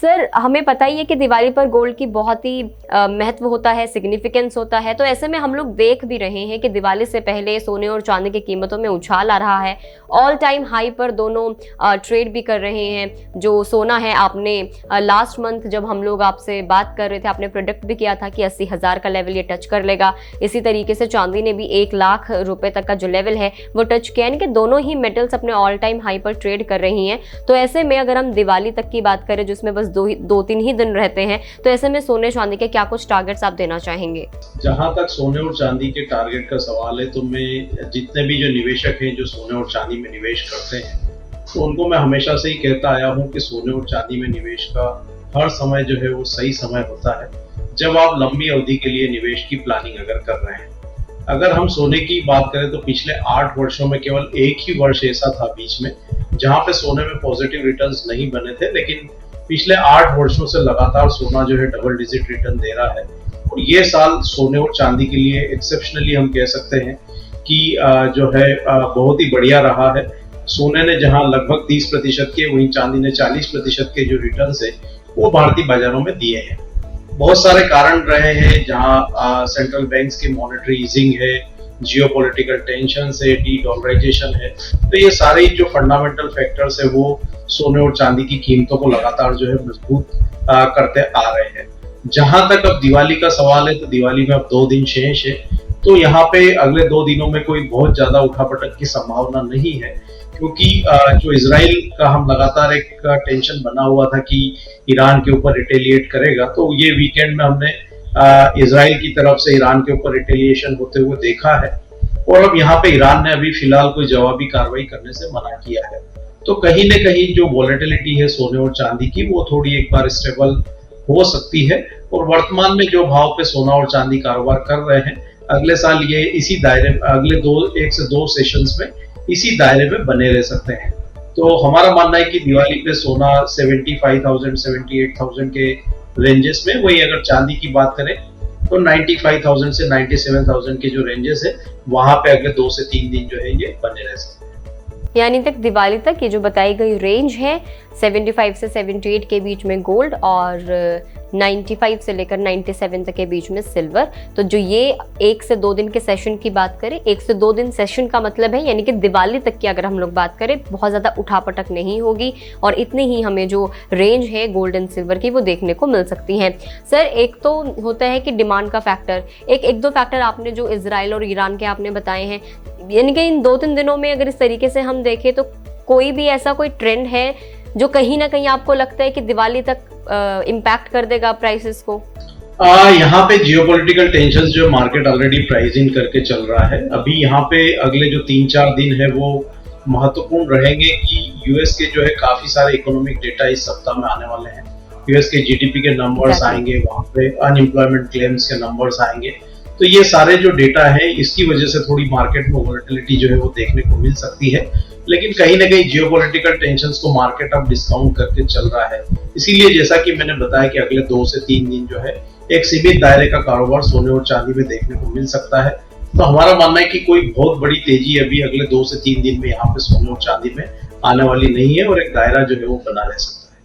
Sir हमें पता ही है कि दिवाली पर गोल्ड की बहुत ही महत्व होता है, सिग्निफिकेंस होता है, तो ऐसे में हम लोग देख भी रहे हैं कि दिवाली से पहले सोने और चांदी की कीमतों में उछाल आ रहा है। ऑल टाइम हाई पर दोनों ट्रेड भी कर रहे हैं। जो सोना है, आपने लास्ट मंथ जब हम लोग आपसे बात कर रहे थे आपने प्रोडिक्ट भी किया था कि 80,000 का लेवल ये टच कर लेगा। इसी तरीके से चांदी ने भी 1 लाख रुपए तक का जो लेवल है वो टच किया, यानी कि दोनों ही मेटल्स अपने ऑल टाइम हाई पर ट्रेड कर रही हैं। तो ऐसे में अगर हम दिवाली तक की बात करें जिसमें बस 2-3 ही दिन रहते हैं, तो ऐसे में सोने चांदी के क्या कुछ टारगेट्स आप देना चाहेंगे? जहां तक सोने और चांदी के टारगेट का सवाल है, तो मैं जितने भी जो निवेशक हैं जो सोने और चांदी में निवेश करते हैं, तो उनको मैं हमेशा से ही कहता आया हूं कि सोने और चांदी में निवेश का हर समय जो है वो सही समय होता है जब आप लंबी अवधि के लिए निवेश की प्लानिंग अगर कर रहे हैं। अगर हम सोने की बात करें तो पिछले 8 वर्षों में केवल एक ही वर्ष ऐसा था बीच में जहां पे सोने में पॉजिटिव रिटर्न्स नहीं बने थे, लेकिन पिछले 8 वर्षों से लगातार सोना जो है डबल डिजिट रिटर्न दे रहा है। और ये साल सोने और चांदी के लिए एक्सेप्शनली हम कह सकते हैं कि जो है बहुत ही बढ़िया रहा है। सोने ने जहां लगभग 30% के, वहीं चांदी ने 40% के जो रिटर्न है वो भारतीय बाजारों में दिए हैं। बहुत सारे कारण रहे हैं, जहां सेंट्रल बैंक्स की मॉनेटरी ईजिंग है, जियोपॉलिटिकल टेंशन है, डी-डॉलराइजेशन है। तो ये सारे जो फंडामेंटल फैक्टर्स है वो सोने और चांदी की कीमतों को लगातार जो है मजबूत करते आ रहे हैं। जहां तक अब दिवाली का सवाल है, तो दिवाली में अब 2 दिन शेष है, तो यहाँ पे अगले 2 दिनों में कोई बहुत ज्यादा उठापटक की संभावना नहीं है, क्योंकि जो इजराइल का हम लगातार एक टेंशन बना हुआ था कि ईरान के ऊपर रिटेलिएट करेगा, तो ये वीकेंड में हमने इजराइल की तरफ से ईरान के ऊपर रिटेलिएशन होते हुए देखा है। और अब यहाँ पे ईरान ने अभी फिलहाल कोई जवाबी कार्रवाई करने से मना किया है। तो कहीं न कहीं जो वॉलेटिलिटी है सोने और चांदी की, वो थोड़ी एक बार स्टेबल हो सकती है। और वर्तमान में जो भाव पे सोना और चांदी कारोबार कर रहे हैं, अगले साल ये इसी दायरे में, अगले 1 से 2 सेशंस में इसी दायरे में बने रह सकते हैं। तो हमारा मानना है कि दिवाली पे सोना 75,000 78,000 के रेंजेस में, वही अगर चांदी की बात करें तो 95,000 से 97,000 के जो रेंजेस है वहां पे अगले 2 से 3 दिन जो है ये बने रह सकते हैं। यानी तक दिवाली तक ये जो बताई गई रेंज है 75 से 78 के बीच में गोल्ड और 95 से लेकर 97 तक के बीच में सिल्वर। तो जो ये 1 से 2 दिन के सेशन की बात करें, 1 से 2 दिन सेशन का मतलब है यानी कि दिवाली तक की अगर हम लोग बात करें बहुत ज़्यादा उठापटक नहीं होगी और इतनी ही हमें जो रेंज है गोल्ड एंड सिल्वर की वो देखने को मिल सकती हैं। सर एक तो होता है कि डिमांड का फैक्टर, एक दो फैक्टर आपने जो इजराइल और ईरान के आपने बताए हैं, यानी कि इन 2-3 दिनों में अगर इस तरीके से हम देखें तो कोई भी ऐसा कोई ट्रेंड है जो कहीं ना कहीं आपको लगता है कि दिवाली तक इम्पैक्ट कर देगा प्राइसेस को? यहाँ पे जियोपॉलिटिकल टेंशंस जो मार्केट ऑलरेडी प्राइसिंग करके चल रहा है। अभी यहाँ पे अगले जो 3-4 दिन है वो महत्वपूर्ण रहेंगे कि यूएस के जो है काफी सारे इकोनॉमिक डेटा इस सप्ताह में आने वाले हैं। यूएस के जीडीपी के नंबर्स आएंगे, वहाँ पे अनएम्प्लॉयमेंट क्लेम्स के नंबर्स आएंगे। तो ये सारे जो डेटा है इसकी वजह से थोड़ी मार्केट में वोलेटिलिटी जो है वो देखने को मिल सकती है। लेकिन कहीं ना कहीं जियोपॉलिटिकल टेंशंस को मार्केट अब डिस्काउंट करके चल रहा है। इसीलिए जैसा कि मैंने बताया कि अगले 2 से 3 दिन जो है एक सीमित दायरे का कारोबार सोने और चांदी में देखने को मिल सकता है। तो हमारा मानना है कि कोई बहुत बड़ी तेजी अभी अगले 2 से 3 दिन में यहाँ पे सोने और चांदी में आने वाली नहीं है और एक दायरा जो है वो बना रह सकता है।